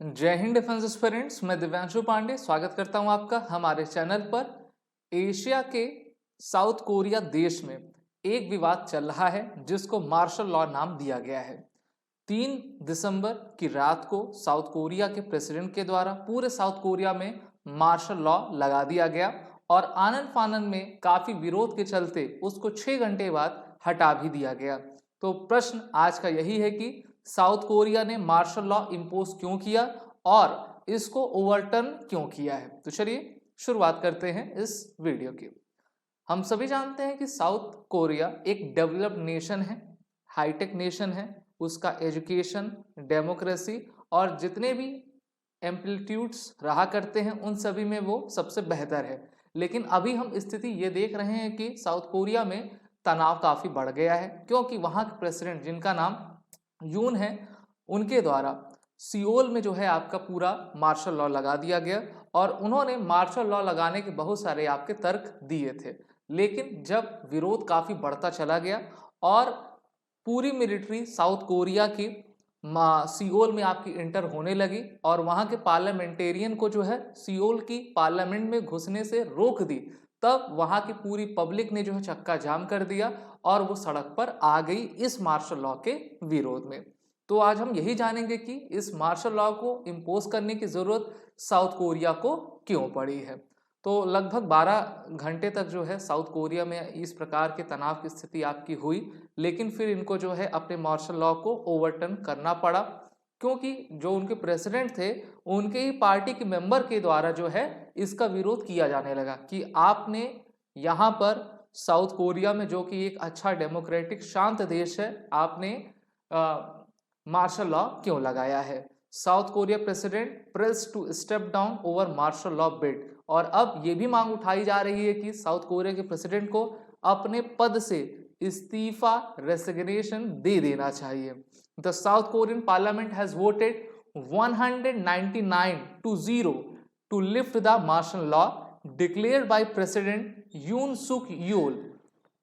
जय Hind defence aspirants. मैं दिव्यांशु पांडे स्वागत करता हूं आपका हमारे चैनल पर। एशिया के साउथ कोरिया देश में एक विवाद चल रहा है जिसको मार्शल लॉ नाम दिया गया है। 3 दिसंबर की रात को साउथ कोरिया के प्रेसिडेंट के द्वारा पूरे साउथ कोरिया में मार्शल लॉ लगा दिया गया और आनन फानन में काफी विरोध के चलते उसको 6 घंटे बाद हटा भी दिया गया। तो प्रश्न आज का यही है कि साउथ कोरिया ने मार्शल लॉ इंपोज क्यों किया और इसको ओवरटर्न क्यों किया है। तो चलिए शुरुआत करते हैं इस वीडियो की। हम सभी जानते हैं कि साउथ कोरिया एक डेवलप्ड नेशन है, हाईटेक नेशन है। उसका एजुकेशन, डेमोक्रेसी और जितने भी एम्पलीट्यूड्स रहा करते हैं उन सभी में वो सबसे बेहतर है। लेकिन अभी हम स्थिति ये देख रहे हैं कि साउथ कोरिया में तनाव काफ़ी बढ़ गया है, क्योंकि वहाँ के प्रेसिडेंट जिनका नाम यून है, उनके द्वारा सियोल में जो है आपका पूरा मार्शल लॉ लगा दिया गया और उन्होंने मार्शल लॉ लगाने के बहुत सारे आपके तर्क दिए थे। लेकिन जब विरोध काफ़ी बढ़ता चला गया और पूरी मिलिट्री साउथ कोरिया की सियोल में आपकी इंटर होने लगी और वहाँ के पार्लियामेंटेरियन को जो है सियोल की पार्लियामेंट में घुसने से रोक दी, तब वहाँ की पूरी पब्लिक ने जो है चक्का जाम कर दिया और वो सड़क पर आ गई इस मार्शल लॉ के विरोध में। तो आज हम यही जानेंगे कि इस मार्शल लॉ को इम्पोज करने की ज़रूरत साउथ कोरिया को क्यों पड़ी है। तो लगभग 12 घंटे तक जो है साउथ कोरिया में इस प्रकार के तनाव की स्थिति आपकी हुई, लेकिन फिर इनको जो है अपने मार्शल लॉ को ओवरटर्न करना पड़ा, क्योंकि जो उनके प्रेसिडेंट थे उनके ही पार्टी के मेंबर के द्वारा जो है इसका विरोध किया जाने लगा कि आपने यहाँ पर साउथ कोरिया में, जो कि एक अच्छा डेमोक्रेटिक शांत देश है, आपने मार्शल लॉ क्यों लगाया है। South Korea president press to step down over martial law bid, और अब ये भी मांग उठाई जा रही है कि साउथ कोरिया के प्रेसिडेंट को अपने पद से इस्तीफा, रेसिग्नेशन दे देना चाहिए। The south Korean parliament has voted 199-0 to lift the martial law declared by President Yoon Suk Yeol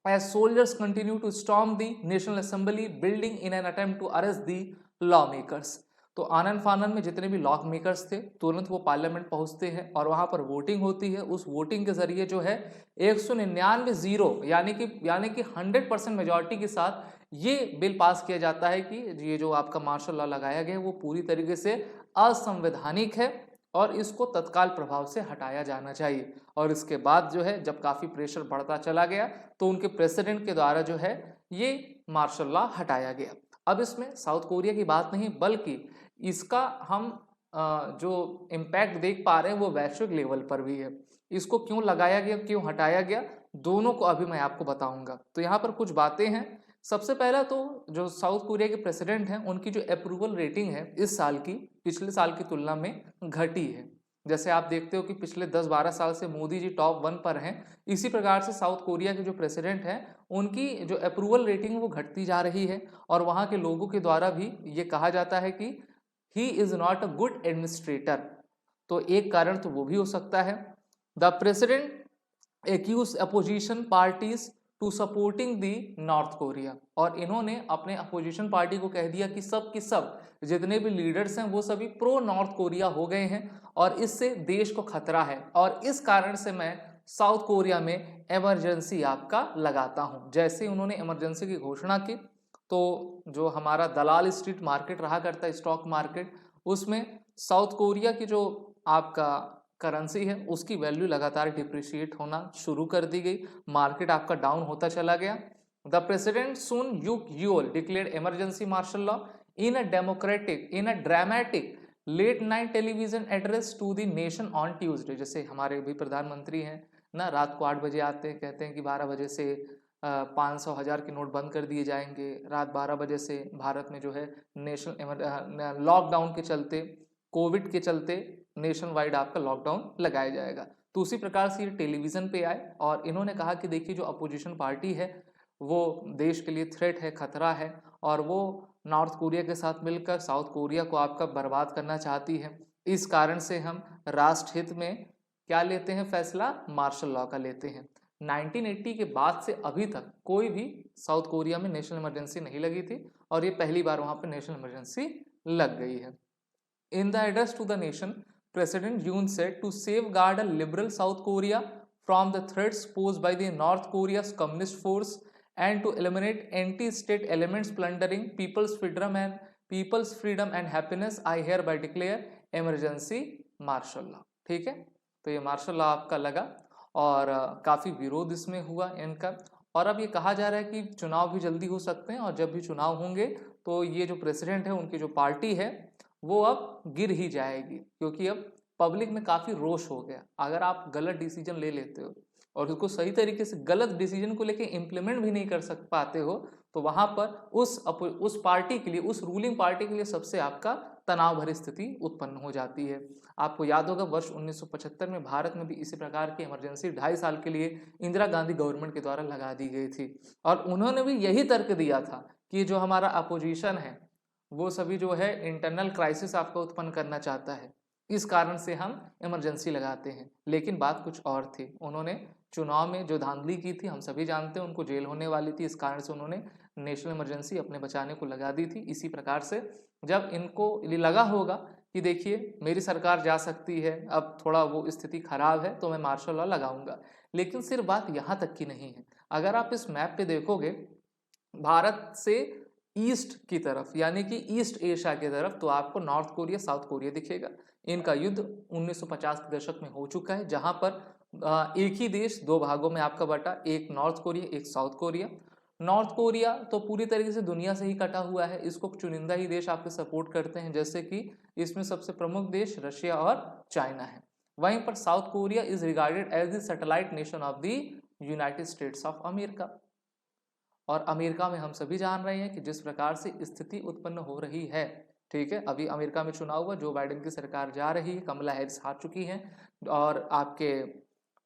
as soldiers continue to storm the National Assembly building in an attempt to arrest the lawmakers। तो आनन फानन में जितने भी law makers थे तुरंत वो parliament पहुंचते हैं और वहां पर वोटिंग होती है। उस वोटिंग के जरिए जो है 199-0 यानी कि 100% मेजॉरिटी के साथ ये बिल पास किया जाता है कि ये जो आपका मार्शल लॉ लगाया गया है वो पूरी तरीके से असंवैधानिक है और इसको तत्काल प्रभाव से हटाया जाना चाहिए। और इसके बाद जो है जब काफ़ी प्रेशर बढ़ता चला गया तो उनके प्रेसिडेंट के द्वारा जो है ये मार्शल लॉ हटाया गया। अब इसमें साउथ कोरिया की बात नहीं, बल्कि इसका हम जो इम्पैक्ट देख पा रहे हैं वो वैश्विक लेवल पर भी है। इसको क्यों लगाया गया, क्यों हटाया गया, दोनों को अभी मैं आपको बताऊंगा। तो यहाँ पर कुछ बातें हैं। सबसे पहला तो जो साउथ कोरिया के प्रेसिडेंट हैं उनकी जो अप्रूवल रेटिंग है इस साल की पिछले साल की तुलना में घटी है। जैसे आप देखते हो कि पिछले 10-12 साल से मोदी जी टॉप 1 पर हैं, इसी प्रकार से साउथ कोरिया के जो प्रेसिडेंट हैं उनकी जो अप्रूवल रेटिंग वो घटती जा रही है और वहाँ के लोगों के द्वारा भी ये कहा जाता है कि he is not a good administrator. तो एक कारण तो वो भी हो सकता है। The president accuse opposition parties to supporting the North Korea, और इन्होंने अपने अपोजिशन पार्टी को कह दिया कि सब की सब जितने भी लीडर्स हैं वो सभी प्रो नॉर्थ कोरिया हो गए हैं और इससे देश को खतरा है और इस कारण से मैं साउथ कोरिया में इमरजेंसी आपका लगाता हूं। जैसे उन्होंने इमरजेंसी की घोषणा की तो जो हमारा दलाल स्ट्रीट मार्केट रहा करता है, स्टॉक मार्केट, उसमें साउथ कोरिया की जो आपका करेंसी है उसकी वैल्यू लगातार डिप्रिशिएट होना शुरू कर दी गई, मार्केट आपका डाउन होता चला गया। The president Yoon Suk Yeol declared emergency martial law in a dramatic late night television address to the nation on Tuesday. जैसे हमारे भी प्रधानमंत्री हैं ना, रात को 8 बजे आते हैं, कहते हैं कि 12 बजे से 500,000 के नोट बंद कर दिए जाएंगे, रात 12 बजे से भारत में जो है नेशनल लॉकडाउन के चलते, कोविड के चलते नेशन वाइड आपका लॉकडाउन लगाया जाएगा। तो उसी प्रकार से ये टेलीविज़न पे आए और इन्होंने कहा कि देखिए जो अपोजिशन पार्टी है वो देश के लिए थ्रेट है, खतरा है और वो नॉर्थ कोरिया के साथ मिलकर साउथ कोरिया को आपका बर्बाद करना चाहती है। इस कारण से हम राष्ट्र हित में क्या लेते हैं फैसला, मार्शल लॉ का लेते हैं। 1980 के बाद से अभी तक कोई भी साउथ कोरिया में नेशनल इमरजेंसी नहीं लगी थी और ये पहली बार वहाँ पर नेशनल इमरजेंसी लग गई है। In the address to the nation, President Yoon said to safeguard a liberal South Korea from the threats posed by the North Korea's communist force and to eliminate anti-state elements plundering people's freedom and happiness, I hereby declare emergency martial law. ठीक है, तो ये martial law आपका लगा और काफ़ी विरोध इसमें हुआ इनका। और अब ये कहा जा रहा है कि चुनाव भी जल्दी हो सकते हैं, और जब भी चुनाव होंगे तो ये जो प्रेसिडेंट है, उनकी जो पार्टी है, वो अब गिर ही जाएगी, क्योंकि अब पब्लिक में काफ़ी रोष हो गया। अगर आप गलत डिसीजन ले लेते हो और उसको सही तरीके से गलत डिसीजन को लेके इम्प्लीमेंट भी नहीं कर पाते हो, तो वहाँ पर उस पार्टी के लिए, उस रूलिंग पार्टी के लिए सबसे आपका तनाव भरी स्थिति उत्पन्न हो जाती है। आपको याद होगा वर्ष 1975 में भारत में भी इसी प्रकार की इमरजेंसी 2.5 साल के लिए इंदिरा गांधी गवर्नमेंट के द्वारा लगा दी गई थी, और उन्होंने भी यही तर्क दिया था कि जो हमारा अपोजिशन है वो सभी जो है इंटरनल क्राइसिस आपका उत्पन्न करना चाहता है, इस कारण से हम इमरजेंसी लगाते हैं। लेकिन बात कुछ और थी, उन्होंने चुनाव में जो धांधली की थी हम सभी जानते हैं, उनको जेल होने वाली थी, इस कारण से उन्होंने नेशनल इमरजेंसी अपने बचाने को लगा दी थी। इसी प्रकार से जब इनको लगा होगा कि देखिए मेरी सरकार जा सकती है, अब थोड़ा वो स्थिति खराब है, तो मैं मार्शल लॉ लगाऊंगा। लेकिन सिर्फ बात यहाँ तक की नहीं है। अगर आप इस मैप पे देखोगे भारत से ईस्ट की तरफ, यानी कि ईस्ट एशिया की तरफ, तो आपको नॉर्थ कोरिया, साउथ कोरिया दिखेगा। इनका युद्ध 1950 के दशक में हो चुका है, जहां पर एक ही देश दो भागों में आपका बटा, एक नॉर्थ कोरिया, एक साउथ कोरिया। नॉर्थ कोरिया तो पूरी तरीके से दुनिया से ही कटा हुआ है, इसको चुनिंदा ही देश आपके सपोर्ट करते हैं, जैसे कि इसमें सबसे प्रमुख देश रशिया और चाइना है। वहीं पर South Korea is regarded as the satellite nation of the United States of America. और अमेरिका में हम सभी जान रहे हैं कि जिस प्रकार से स्थिति उत्पन्न हो रही है, ठीक है, अभी अमेरिका में चुनाव हुआ, जो बाइडेन की सरकार जा रही है, कमला हैरिस हार चुकी हैं और आपके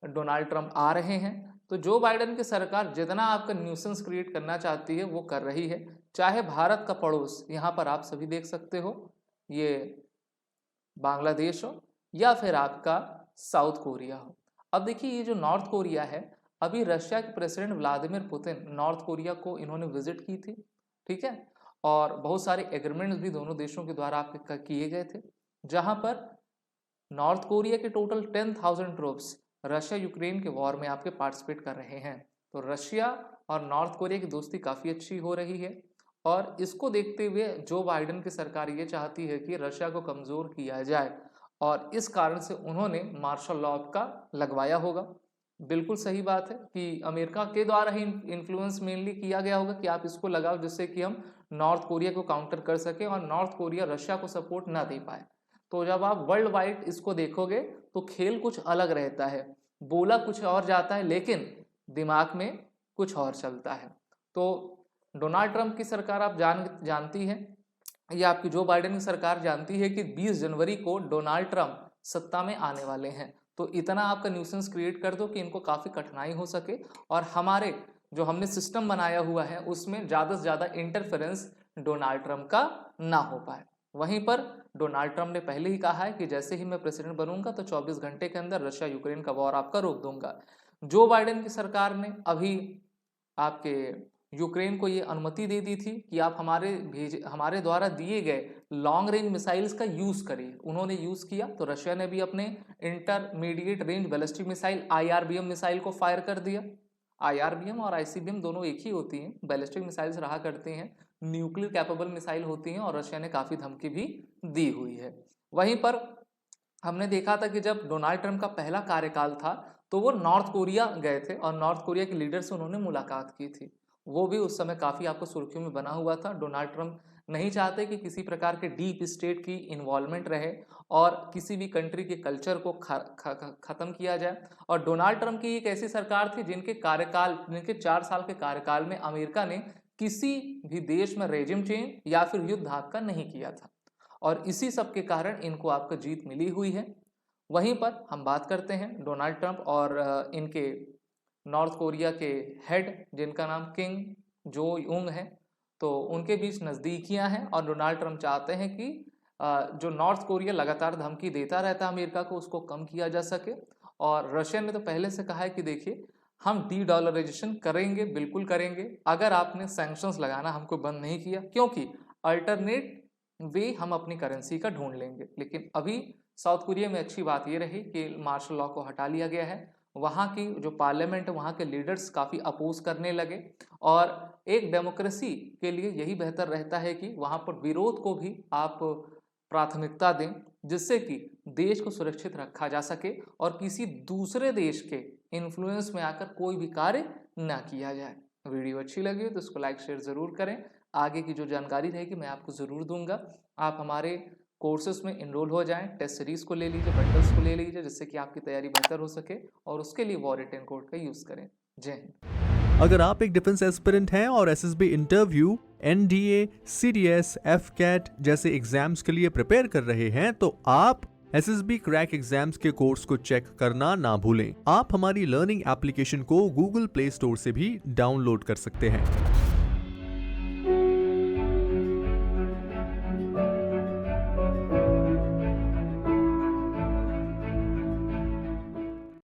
डोनाल्ड ट्रंप आ रहे हैं। तो जो बाइडेन की सरकार जितना आपका न्यूसेंस क्रिएट करना चाहती है वो कर रही है, चाहे भारत का पड़ोस, यहाँ पर आप सभी देख सकते हो, ये बांग्लादेश हो या फिर आपका साउथ कोरिया हो। अब देखिए ये जो नॉर्थ कोरिया है, अभी रशिया के president Vladimir Putin north Korea को इन्होंने विजिट की थी, ठीक है, और बहुत सारे एग्रीमेंट्स भी दोनों देशों के द्वारा आपके किए गए थे, जहां पर नॉर्थ कोरिया के टोटल 10,000 ट्रूप्स रशिया यूक्रेन के वॉर में आपके पार्टिसिपेट कर रहे हैं। तो रशिया और नॉर्थ कोरिया की दोस्ती काफ़ी अच्छी हो रही है, और इसको देखते हुए जो बाइडेन की सरकार ये चाहती है कि रशिया को कमज़ोर किया जाए, और इस कारण से उन्होंने मार्शल लॉ का लगवाया होगा। बिल्कुल सही बात है कि अमेरिका के द्वारा ही इन्फ्लुएंस मेनली किया गया होगा कि आप इसको लगाओ, जिससे कि हम नॉर्थ कोरिया को काउंटर कर सकें और नॉर्थ कोरिया रशिया को सपोर्ट ना दे पाए। तो जब आप वर्ल्ड वाइड इसको देखोगे तो खेल कुछ अलग रहता है, बोला कुछ और जाता है लेकिन दिमाग में कुछ और चलता है। तो डोनाल्ड ट्रंप की सरकार आप जानती है, या आपकी जो बाइडेन की सरकार जानती है कि 20 जनवरी को डोनाल्ड ट्रंप सत्ता में आने वाले हैं। तो इतना आपका न्यूसेंस क्रिएट कर दो कि इनको काफ़ी कठिनाई हो सके, और हमारे जो हमने सिस्टम बनाया हुआ है उसमें ज़्यादा से ज़्यादा इंटरफेरेंस डोनाल्ड ट्रंप का ना हो पाए। वहीं पर डोनाल्ड ट्रंप ने पहले ही कहा है कि जैसे ही मैं प्रेसिडेंट बनूंगा तो 24 घंटे के अंदर रशिया यूक्रेन का वॉर आपका रोक दूंगा। जो बाइडेन की सरकार ने अभी आपके यूक्रेन को ये अनुमति दे दी थी कि आप हमारे द्वारा दिए गए लॉन्ग रेंज मिसाइल्स का यूज़ करिए, उन्होंने यूज़ किया, तो रशिया ने भी अपने intermediate range ballistic missile IRBM missile को फायर कर दिया। IRBM और ICBM दोनों एक ही होती हैं, बैलिस्टिक मिसाइल्स रहा करती हैं, न्यूक्लियर कैपेबल मिसाइल होती हैं, और रशिया ने काफ़ी धमकी भी दी हुई है। वहीं पर हमने देखा था कि जब डोनाल्ड ट्रंप का पहला कार्यकाल था तो वो नॉर्थ कोरिया गए थे और नॉर्थ कोरिया के लीडर से उन्होंने मुलाकात की थी। वो भी उस समय काफ़ी आपको सुर्खियों में बना हुआ था। डोनाल्ड ट्रंप नहीं चाहते कि किसी प्रकार के डीप स्टेट की इन्वॉल्वमेंट रहे और किसी भी कंट्री के कल्चर को ख़त्म किया जाए। और डोनाल्ड ट्रंप की एक ऐसी सरकार थी जिनके 4 साल के कार्यकाल में अमेरिका ने किसी भी देश में रेजिम चेंज या फिर युद्ध आपका नहीं किया था, और इसी सब के कारण इनको आपको जीत मिली हुई है। वहीं पर हम बात करते हैं डोनाल्ड ट्रंप और इनके नॉर्थ कोरिया के हेड जिनका नाम किम जो यूंग है, तो उनके बीच नज़दीकियां हैं, और डोनाल्ड ट्रंप चाहते हैं कि जो नॉर्थ कोरिया लगातार धमकी देता रहता है अमेरिका को, उसको कम किया जा सके। और रशिया ने तो पहले से कहा है कि देखिए हम डी-डॉलराइजेशन करेंगे, बिल्कुल करेंगे, अगर आपने सैंक्शंस लगाना हमको बंद नहीं किया, क्योंकि अल्टरनेट वे हम अपनी करेंसी का ढूंढ लेंगे। लेकिन अभी साउथ कोरिया में अच्छी बात ये रही कि मार्शल लॉ को हटा लिया गया है। वहाँ की जो पार्लियामेंट है, वहाँ के लीडर्स काफ़ी अपोज करने लगे और एक डेमोक्रेसी के लिए यही बेहतर रहता है कि वहाँ पर विरोध को भी आप प्राथमिकता दें, जिससे कि देश को सुरक्षित रखा जा सके और किसी दूसरे देश के इन्फ्लुएंस में आकर कोई भी कार्य ना किया जाए। वीडियो अच्छी लगी हो तो इसको लाइक शेयर ज़रूर करें। आगे की जो जानकारी रहेगी मैं आपको ज़रूर दूंगा। आप हमारे कोर्सेज में इनरोल हो जाएं, टेस्ट सीरीज़ को ले लीजिए, बंडल्स को ले लीजिए, जिससे कि आपकी तैयारी बेहतर हो सके और उसके लिए वॉर रिटेन कोड का यूज़ करें। जय हिंद। अगर आप एक डिफेंस एस्पिरेंट हैं और SSB interview, NDA, CDS, AFCAT जैसे एग्जाम्स के लिए प्रिपेयर कर रहे हैं तो आप एसएसबी क्रैक एग्जाम्स के कोर्स को चेक करना ना भूलें। आप हमारी लर्निंग एप्लीकेशन को गूगल प्ले स्टोर से भी डाउनलोड कर सकते हैं।